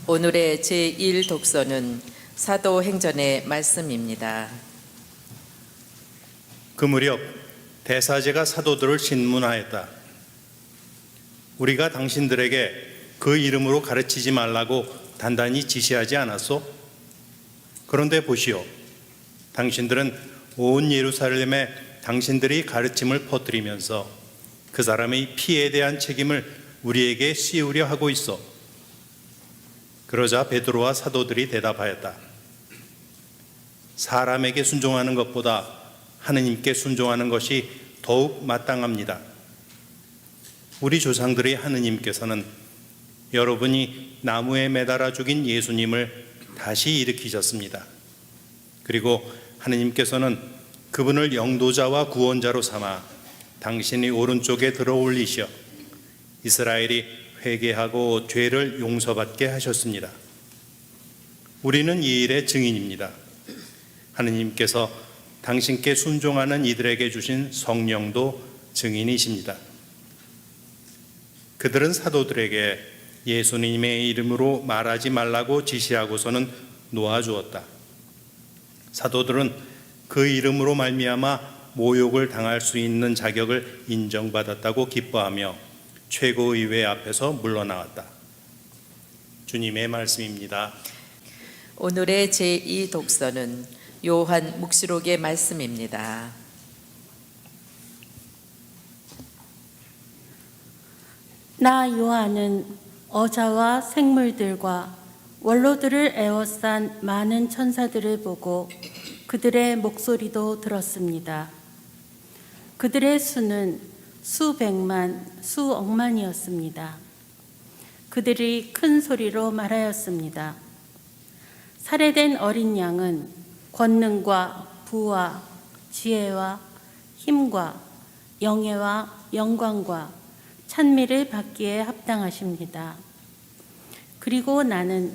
오늘의 제1독서는 사도행전의 말씀입니다. 그 무렵 대사제가 사도들을 신문하였다. 우리가 당신들에게 그 이름으로 가르치지 말라고 단단히 지시하지 않았소? 그런데 보시오. 당신들은 온 예루살렘에 당신들이 가르침을 퍼뜨리면서 그 사람의 피에 대한 책임을 우리에게 씌우려 하고 있어. 그러자 베드로와 사도들이 대답하였다. 사람에게 순종하는 것보다 하느님께 순종하는 것이 더욱 마땅합니다. 우리 조상들의 하느님께서는 여러분이 나무에 매달아 죽인 예수님을 다시 일으키셨습니다. 그리고 하느님께서는 그분을 영도자와 구원자로 삼아 당신이 오른쪽에 들어 올리시어 이스라엘이 회개하고 죄를 용서받게 하셨습니다. 우리는 이 일의 증인입니다. 하느님께서 당신께 순종하는 이들에게 주신 성령도 증인이십니다. 그들은 사도들에게 예수님의 이름으로 말하지 말라고 지시하고서는 놓아주었다. 사도들은 그 이름으로 말미암아 모욕을 당할 수 있는 자격을 인정받았다고 기뻐하며 최고의회 앞에서 물러나왔다. 주님의 말씀입니다. 오늘의 제2독서는 요한 묵시록의 말씀입니다. 나 요한은 어자와 생물들과 원로들을 에워싼 많은 천사들을 보고 그들의 목소리도 들었습니다. 그들의 수는 수백만, 수억만이었습니다. 그들이 큰 소리로 말하였습니다. 살해된 어린 양은 권능과 부와 지혜와 힘과 영예와 영광과 찬미를 받기에 합당하십니다. 그리고 나는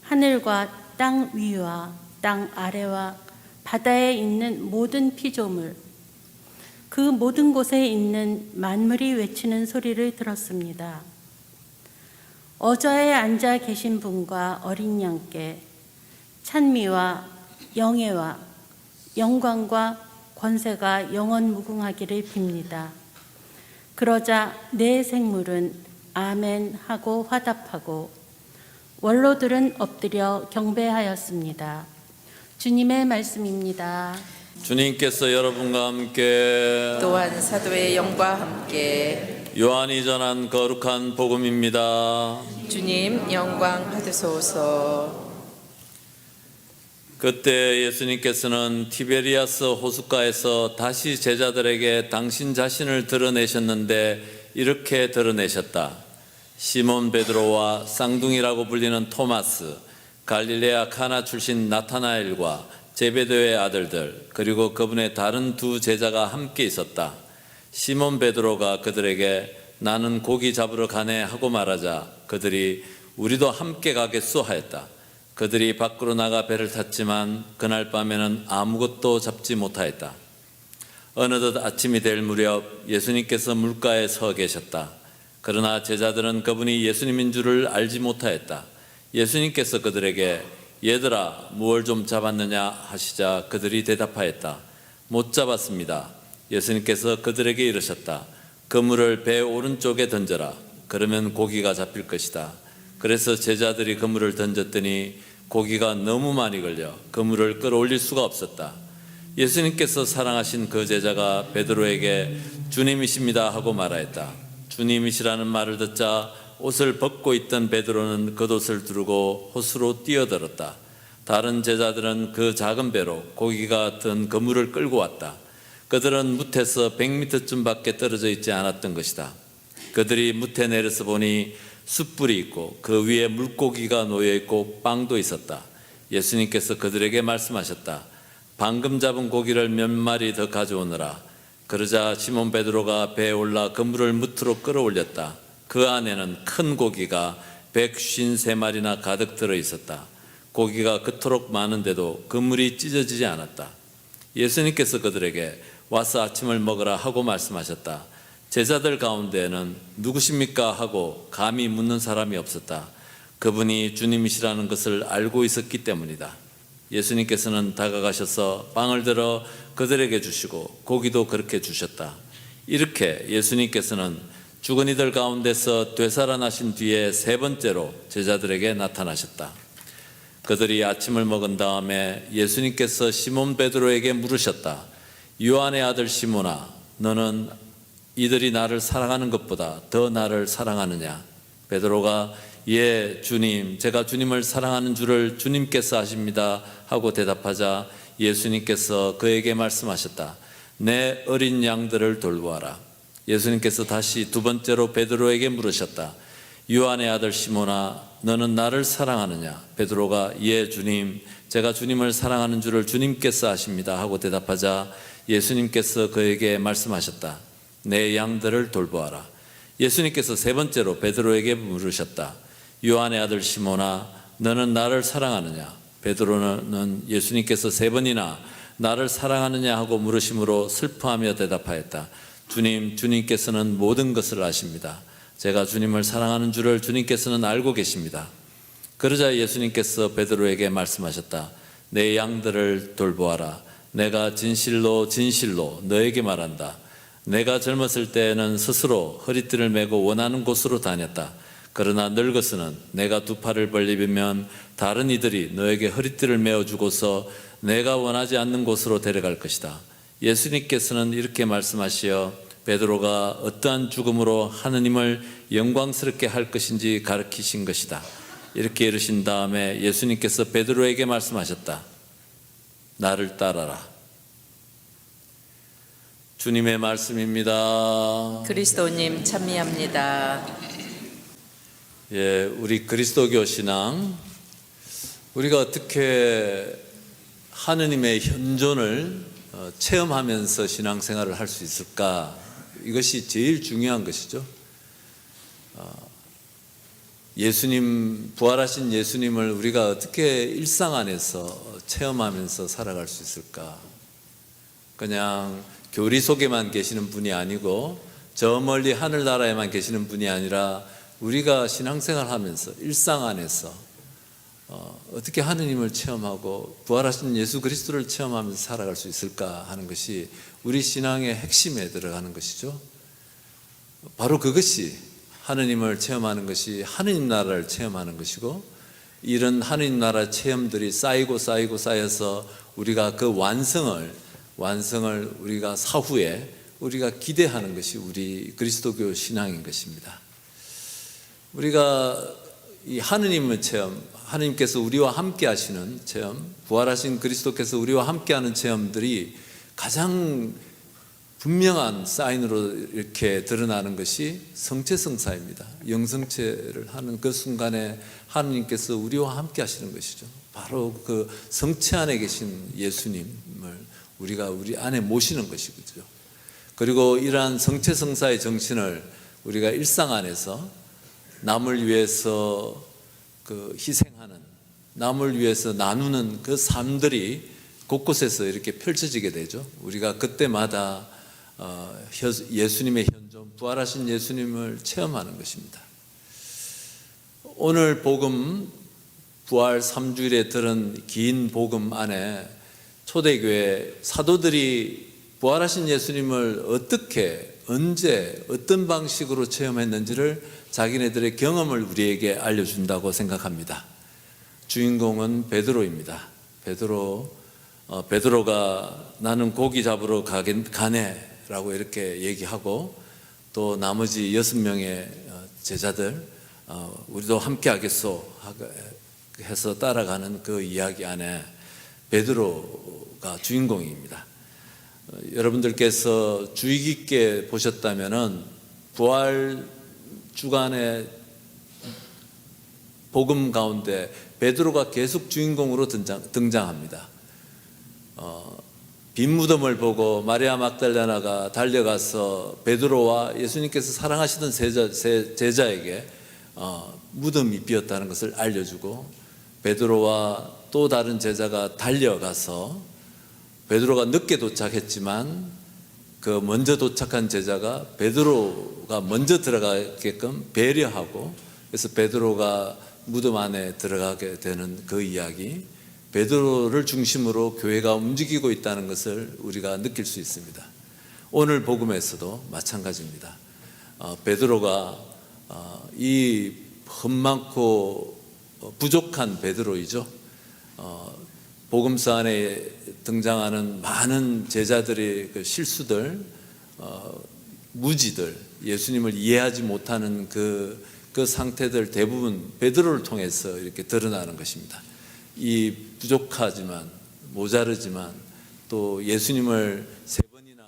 하늘과 땅 위와 땅 아래와 바다에 있는 모든 피조물, 그 모든 곳에 있는 만물이 외치는 소리를 들었습니다. 어좌에 앉아 계신 분과 어린 양께 찬미와 영예와 영광과 권세가 영원 무궁하기를 빕니다. 그러자 네 생물은 아멘 하고 화답하고 원로들은 엎드려 경배하였습니다. 주님의 말씀입니다. 주님께서 여러분과 함께 또한 사도의 영과 함께 요한이 전한 거룩한 복음입니다. 주님 영광 받으소서. 그때 예수님께서는 티베리아스 호숫가에서 다시 제자들에게 당신 자신을 드러내셨는데 이렇게 드러내셨다. 시몬 베드로와 쌍둥이라고 불리는 토마스, 갈릴레아 카나 출신 나타나엘과 제베데의 아들들, 그리고 그분의 다른 두 제자가 함께 있었다. 시몬 베드로가 그들에게 나는 고기 잡으러 가네 하고 말하자 그들이 우리도 함께 가겠소 하였다. 그들이 밖으로 나가 배를 탔지만 그날 밤에는 아무것도 잡지 못하였다. 어느덧 아침이 될 무렵 예수님께서 물가에 서 계셨다. 그러나 제자들은 그분이 예수님인 줄을 알지 못하였다. 예수님께서 그들에게 얘들아 무얼 좀 잡았느냐 하시자 그들이 대답하였다. 못 잡았습니다. 예수님께서 그들에게 이르셨다. 그물을 배 오른쪽에 던져라. 그러면 고기가 잡힐 것이다. 그래서 제자들이 그물을 던졌더니 고기가 너무 많이 걸려 그물을 끌어올릴 수가 없었다. 예수님께서 사랑하신 그 제자가 베드로에게 주님이십니다 하고 말하였다. 주님이시라는 말을 듣자 옷을 벗고 있던 베드로는 겉옷을 두르고 호수로 뛰어들었다. 다른 제자들은 그 작은 배로 고기가 든 그물을 끌고 왔다. 그들은 무태에서 100m쯤밖에 떨어져 있지 않았던 것이다. 그들이 무태 내려서 보니 숯불이 있고 그 위에 물고기가 놓여있고 빵도 있었다. 예수님께서 그들에게 말씀하셨다. 방금 잡은 고기를 몇 마리 더 가져오너라. 그러자 시몬 베드로가 배에 올라 그물을 무트로 끌어올렸다. 그 안에는 큰 고기가 153마리나 가득 들어 있었다. 고기가 그토록 많은데도 그물이 찢어지지 않았다. 예수님께서 그들에게 와서 아침을 먹으라 하고 말씀하셨다. 제자들 가운데에는 누구십니까 하고 감히 묻는 사람이 없었다. 그분이 주님이시라는 것을 알고 있었기 때문이다. 예수님께서는 다가가셔서 빵을 들어 그들에게 주시고 고기도 그렇게 주셨다. 이렇게 예수님께서는 죽은 이들 가운데서 되살아나신 뒤에 세 번째로 제자들에게 나타나셨다. 그들이 아침을 먹은 다음에 예수님께서 시몬 베드로에게 물으셨다. 요한의 아들 시몬아, 너는 이들이 나를 사랑하는 것보다 더 나를 사랑하느냐? 베드로가 예, 주님, 제가 주님을 사랑하는 줄을 주님께서 아십니다 하고 대답하자 예수님께서 그에게 말씀하셨다. 내 어린 양들을 돌보아라. 예수님께서 다시 두 번째로 베드로에게 물으셨다. 요한의 아들 시몬아, 너는 나를 사랑하느냐? 베드로가 예, 주님, 제가 주님을 사랑하는 줄을 주님께서 아십니다 하고 대답하자 예수님께서 그에게 말씀하셨다. 내 양들을 돌보아라. 예수님께서 세 번째로 베드로에게 물으셨다. 요한의 아들 시몬아, 너는 나를 사랑하느냐? 베드로는 예수님께서 세 번이나 나를 사랑하느냐 하고 물으심으로 슬퍼하며 대답하였다. 주님, 주님께서는 모든 것을 아십니다. 제가 주님을 사랑하는 줄을 주님께서는 알고 계십니다. 그러자 예수님께서 베드로에게 말씀하셨다. 내 양들을 돌보아라. 내가 진실로 진실로 너에게 말한다. 내가 젊었을 때에는 스스로 허리띠를 메고 원하는 곳으로 다녔다. 그러나 늙어서는 내가 두 팔을 벌리면 다른 이들이 너에게 허리띠를 메어주고서 내가 원하지 않는 곳으로 데려갈 것이다. 예수님께서는 이렇게 말씀하시어 베드로가 어떠한 죽음으로 하느님을 영광스럽게 할 것인지 가르치신 것이다. 이렇게 이르신 다음에 예수님께서 베드로에게 말씀하셨다. 나를 따라라. 주님의 말씀입니다. 그리스도님 찬미합니다. 예, 우리 그리스도교 신앙, 우리가 어떻게 하느님의 현존을 체험하면서 신앙생활을 할 수 있을까? 이것이 제일 중요한 것이죠. 예수님, 부활하신 예수님을 우리가 어떻게 일상 안에서 체험하면서 살아갈 수 있을까? 그냥 교리 속에만 계시는 분이 아니고 저 멀리 하늘나라에만 계시는 분이 아니라 우리가 신앙생활 하면서 일상 안에서 어떻게 하느님을 체험하고 부활하신 예수 그리스도를 체험하면서 살아갈 수 있을까 하는 것이 우리 신앙의 핵심에 들어가는 것이죠. 바로 그것이 하느님을 체험하는 것이 하느님 나라를 체험하는 것이고, 이런 하느님 나라 체험들이 쌓이고 쌓여서 우리가 그 완성을 우리가 사후에 우리가 기대하는 것이 우리 그리스도교 신앙인 것입니다. 우리가 이 하느님의 체험, 하느님께서 우리와 함께 하시는 체험, 부활하신 그리스도께서 우리와 함께 하는 체험들이 가장 분명한 사인으로 이렇게 드러나는 것이 성체성사입니다. 영성체를 하는 그 순간에 하느님께서 우리와 함께 하시는 것이죠. 바로 그 성체 안에 계신 예수님을 우리가 우리 안에 모시는 것이죠. 그리고 이러한 성체성사의 정신을 우리가 일상 안에서 남을 위해서 그 희생하는, 남을 위해서 나누는 그 삶들이 곳곳에서 이렇게 펼쳐지게 되죠. 우리가 그때마다 예수님의 현존, 부활하신 예수님을 체험하는 것입니다. 오늘 복음, 부활 3주일에 들은 긴 복음 안에 초대교회 사도들이 부활하신 예수님을 어떻게, 언제, 어떤 방식으로 체험했는지를 자기네들의 경험을 우리에게 알려준다고 생각합니다. 주인공은 베드로입니다. 베드로가 나는 고기 잡으러 가네 라고 이렇게 얘기하고, 또 나머지 6명의 제자들 우리도 함께 하겠소 해서 따라가는 그 이야기 안에 베드로가 주인공입니다. 여러분들께서 주의 깊게 보셨다면은 부활 주간의 복음 가운데 베드로가 계속 주인공으로 등장합니다. 빈 무덤을 보고 마리아 막달레나가 달려가서 베드로와 예수님께서 사랑하시던 제자에게 무덤이 비었다는 것을 알려주고, 베드로와 또 다른 제자가 달려가서 베드로가 늦게 도착했지만 그 먼저 도착한 제자가 베드로가 먼저 들어가게끔 배려하고, 그래서 베드로가 무덤 안에 들어가게 되는 그 이야기, 베드로를 중심으로 교회가 움직이고 있다는 것을 우리가 느낄 수 있습니다. 오늘 복음에서도 마찬가지입니다. 베드로가 이 흠많고 부족한 베드로이죠. 복음서 안에 등장하는 많은 제자들의 그 실수들, 무지들, 예수님을 이해하지 못하는 그 상태들 대부분 베드로를 통해서 이렇게 드러나는 것입니다. 이 부족하지만 모자르지만 또 예수님을 3번이나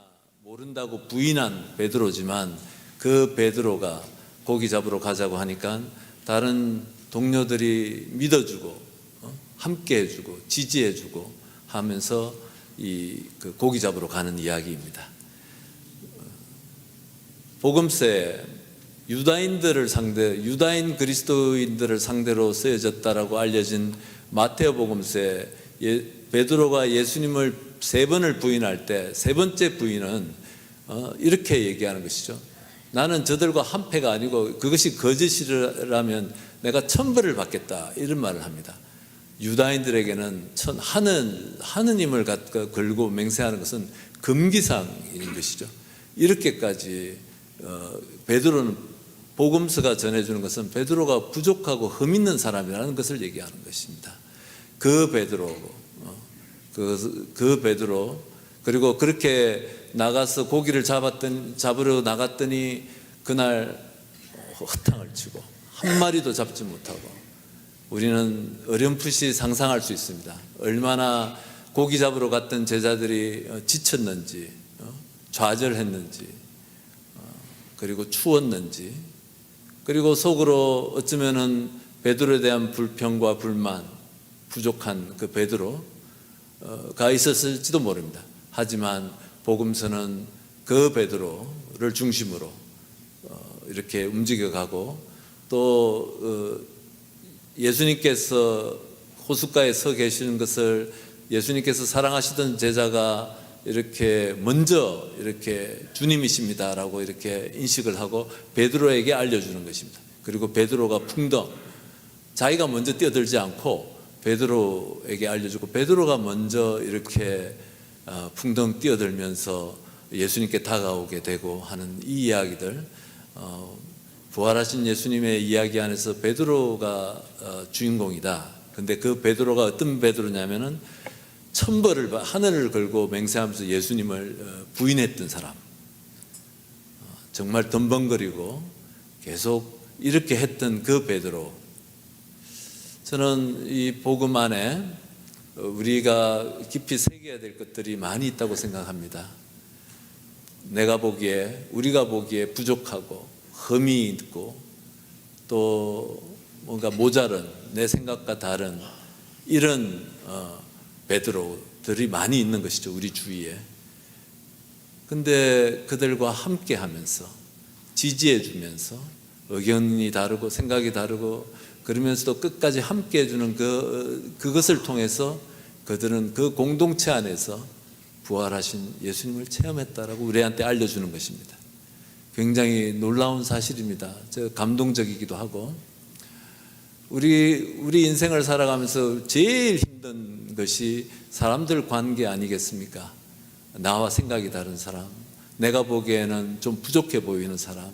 모른다고 부인한 베드로지만 그 베드로가 고기 잡으러 가자고 하니까 다른 동료들이 믿어주고 함께 해주고 지지해주고 하면서 그 고기 잡으러 가는 이야기입니다. 복음서에 유다인 그리스도인들을 상대로 쓰여졌다라고 알려진 마테오 복음서에 베드로가 예수님을 3번을 부인할 때 3번째 부인은 이렇게 얘기하는 것이죠. 나는 저들과 한패가 아니고 그것이 거짓이라면 내가 1000벌을 받겠다, 이런 말을 합니다. 유다인들에게는 하느님을 걸고 맹세하는 것은 금기사항인 것이죠. 이렇게까지 베드로는, 복음서가 전해주는 것은 베드로가 부족하고 흠 있는 사람이라는 것을 얘기하는 것입니다. 그 베드로, 그리고 그렇게 나가서 고기를 잡으러 나갔더니 그날 허탕을 치고 한 마리도 잡지 못하고, 우리는 어렴풋이 상상할 수 있습니다. 얼마나 고기 잡으러 갔던 제자들이 지쳤는지, 좌절했는지, 그리고 추웠는지, 그리고 속으로 어쩌면은 베드로에 대한 불평과 불만, 부족한 그 베드로가 있었을지도 모릅니다. 하지만 복음서는 그 베드로를 중심으로 이렇게 움직여가고, 또 예수님께서 호숫가에 서 계시는 것을 예수님께서 사랑하시던 제자가 이렇게 먼저 이렇게 주님이십니다라고 이렇게 인식을 하고 베드로에게 알려주는 것입니다. 그리고 베드로가 풍덩, 자기가 먼저 뛰어들지 않고 베드로에게 알려주고, 베드로가 먼저 이렇게 풍덩 뛰어들면서 예수님께 다가오게 되고 하는 이 이야기들, 부활하신 예수님의 이야기 안에서 베드로가 주인공이다. 근데 그 베드로가 어떤 베드로냐면은 1000벌을 하늘을 걸고 맹세하면서 예수님을 부인했던 사람, 정말 덤벙거리고 계속 이렇게 했던 그 베드로. 저는 이 복음 안에 우리가 깊이 새겨야 될 것들이 많이 있다고 생각합니다. 우리가 보기에 부족하고 흠이 있고 또 뭔가 모자른, 내 생각과 다른 이런 베드로들이 많이 있는 것이죠, 우리 주위에. 근데 그들과 함께 하면서 지지해 주면서 의견이 다르고 생각이 다르고 그러면서도 끝까지 함께 해주는 그것을 통해서 그들은 그 공동체 안에서 부활하신 예수님을 체험했다라고 우리한테 알려주는 것입니다. 굉장히 놀라운 사실입니다. 감동적이기도 하고, 우리 인생을 살아가면서 제일 힘든 것이 사람들 관계 아니겠습니까? 나와 생각이 다른 사람, 내가 보기에는 좀 부족해 보이는 사람,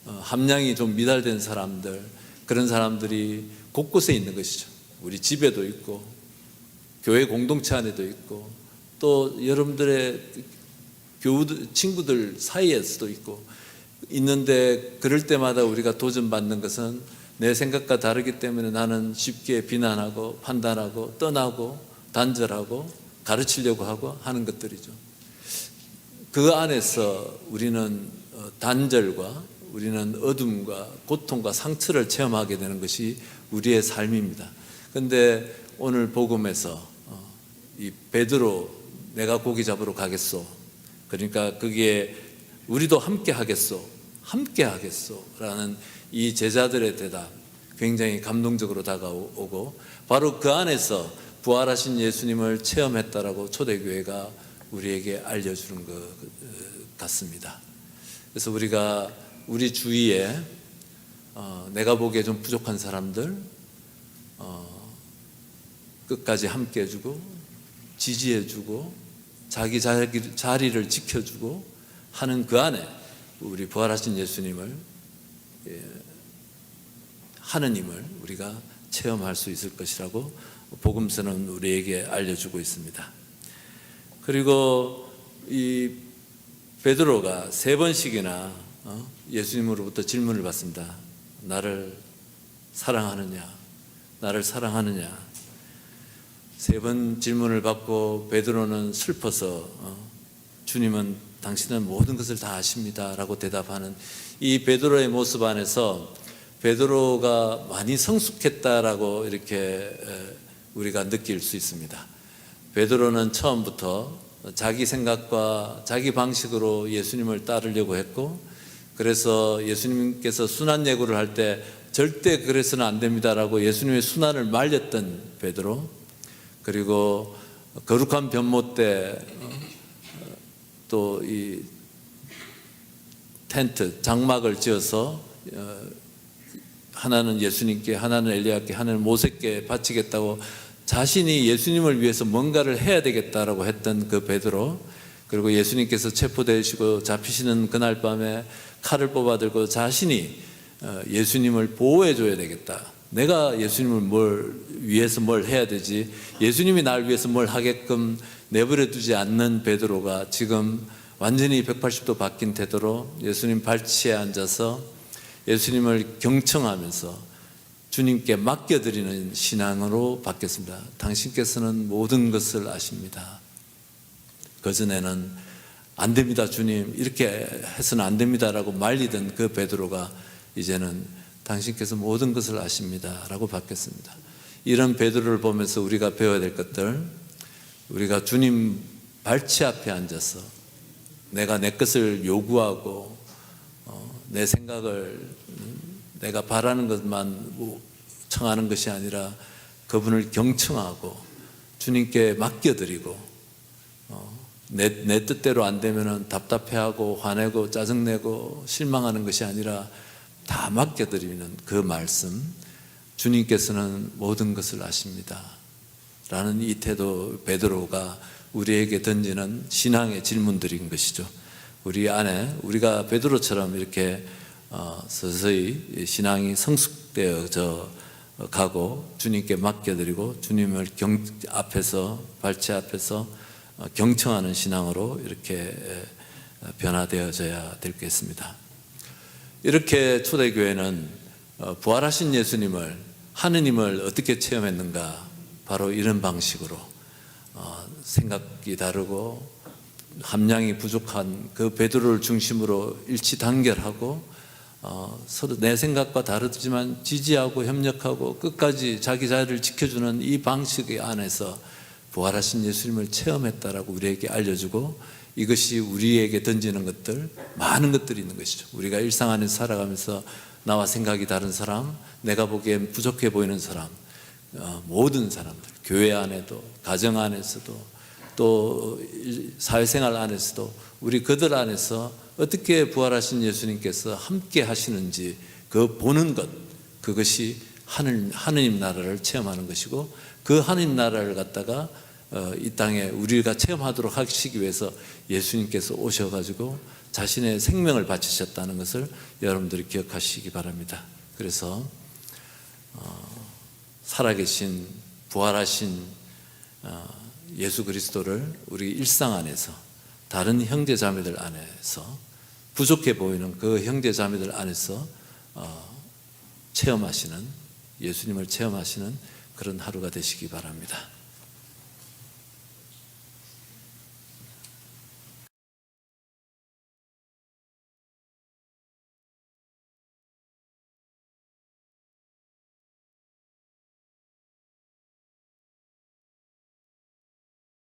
함량이 좀 미달된 사람들, 그런 사람들이 곳곳에 있는 것이죠. 우리 집에도 있고 교회 공동체 안에도 있고 또 여러분들의 친구들 사이에서도 있는데, 그럴 때마다 우리가 도전받는 것은 내 생각과 다르기 때문에 나는 쉽게 비난하고 판단하고 떠나고 단절하고 가르치려고 하고 하는 것들이죠. 그 안에서 우리는 단절과 우리는 어둠과 고통과 상처를 체험하게 되는 것이 우리의 삶입니다. 그런데 오늘 복음에서 이 베드로, 내가 고기 잡으러 가겠소, 그러니까 그게 우리도 함께 하겠소 라는 이 제자들의 대답, 굉장히 감동적으로 다가오고 바로 그 안에서 부활하신 예수님을 체험했다라고 초대교회가 우리에게 알려주는 것 같습니다. 그래서 우리가 우리 주위에 내가 보기에 좀 부족한 사람들, 끝까지 함께 해주고 지지해주고 자기 자리를 지켜주고 하는 그 안에 우리 부활하신 예수님을, 하느님을 우리가 체험할 수 있을 것이라고 복음서는 우리에게 알려주고 있습니다. 그리고 이 베드로가 3번씩이나 예수님으로부터 질문을 받습니다. 나를 사랑하느냐? 나를 사랑하느냐? 3번 질문을 받고 베드로는 슬퍼서 주님은 당신은 모든 것을 다 아십니다 라고 대답하는 이 베드로의 모습 안에서 베드로가 많이 성숙했다라고 이렇게 우리가 느낄 수 있습니다. 베드로는 처음부터 자기 생각과 자기 방식으로 예수님을 따르려고 했고, 그래서 예수님께서 순환 예고를 할 때 절대 그래서는 안 됩니다라고 예수님의 순환을 말렸던 베드로, 그리고 거룩한 변모 때 또 이 텐트 장막을 지어서 하나는 예수님께, 하나는 엘리야께, 하나는 모세께 바치겠다고 자신이 예수님을 위해서 뭔가를 해야 되겠다라고 했던 그 베드로, 그리고 예수님께서 체포되시고 잡히시는 그날 밤에 칼을 뽑아들고 자신이 예수님을 보호해 줘야 되겠다, 내가 예수님을 위해서 뭘 해야 되지, 예수님이 날 위해서 뭘 하게끔 내버려 두지 않는 베드로가 지금 완전히 180도 바뀐 태도로 예수님 발치에 앉아서 예수님을 경청하면서 주님께 맡겨드리는 신앙으로 바뀌었습니다. 당신께서는 모든 것을 아십니다. 그전에는 안 됩니다 주님, 이렇게 해서는 안 됩니다라고 말리던 그 베드로가 이제는 당신께서 모든 것을 아십니다 라고 바뀌었습니다. 이런 베드로를 보면서 우리가 배워야 될 것들, 우리가 주님 발치 앞에 앉아서 내가 내 것을 요구하고 내 생각을, 내가 바라는 것만 청하는 것이 아니라 그분을 경청하고 주님께 맡겨드리고, 내 뜻대로 안 되면 답답해하고 화내고 짜증내고 실망하는 것이 아니라 다 맡겨드리는 그 말씀, 주님께서는 모든 것을 아십니다 라는 이 태도, 베드로가 우리에게 던지는 신앙의 질문들인 것이죠. 우리 안에 우리가 베드로처럼 이렇게 서서히 신앙이 성숙되어져 가고 주님께 맡겨드리고 주님을 앞에서, 발치 앞에서 경청하는 신앙으로 이렇게 변화되어져야 되겠습니다. 이렇게 초대교회는 부활하신 예수님을, 하느님을 어떻게 체험했는가? 바로 이런 방식으로 생각이 다르고 함량이 부족한 그 베드로를 중심으로 일치 단결하고 서로 내 생각과 다르지만 지지하고 협력하고 끝까지 자기 자리를 지켜주는 이 방식 안에서 부활하신 예수님을 체험했다라고 우리에게 알려주고, 이것이 우리에게 던지는 것들, 많은 것들이 있는 것이죠. 우리가 일상 안에서 살아가면서 나와 생각이 다른 사람, 내가 보기엔 부족해 보이는 사람, 모든 사람들, 교회 안에도, 가정 안에서도, 또 사회생활 안에서도 우리 그들 안에서 어떻게 부활하신 예수님께서 함께 하시는지 그 보는 것, 그것이 하느님 나라를 체험하는 것이고, 그 하느님 나라를 갖다가 이 땅에 우리가 체험하도록 하시기 위해서 예수님께서 오셔가지고 자신의 생명을 바치셨다는 것을 여러분들이 기억하시기 바랍니다. 그래서 살아계신 부활하신 예수 그리스도를 우리 일상 안에서, 다른 형제 자매들 안에서, 부족해 보이는 그 형제 자매들 안에서 체험하시는, 예수님을 체험하시는 그런 하루가 되시기 바랍니다.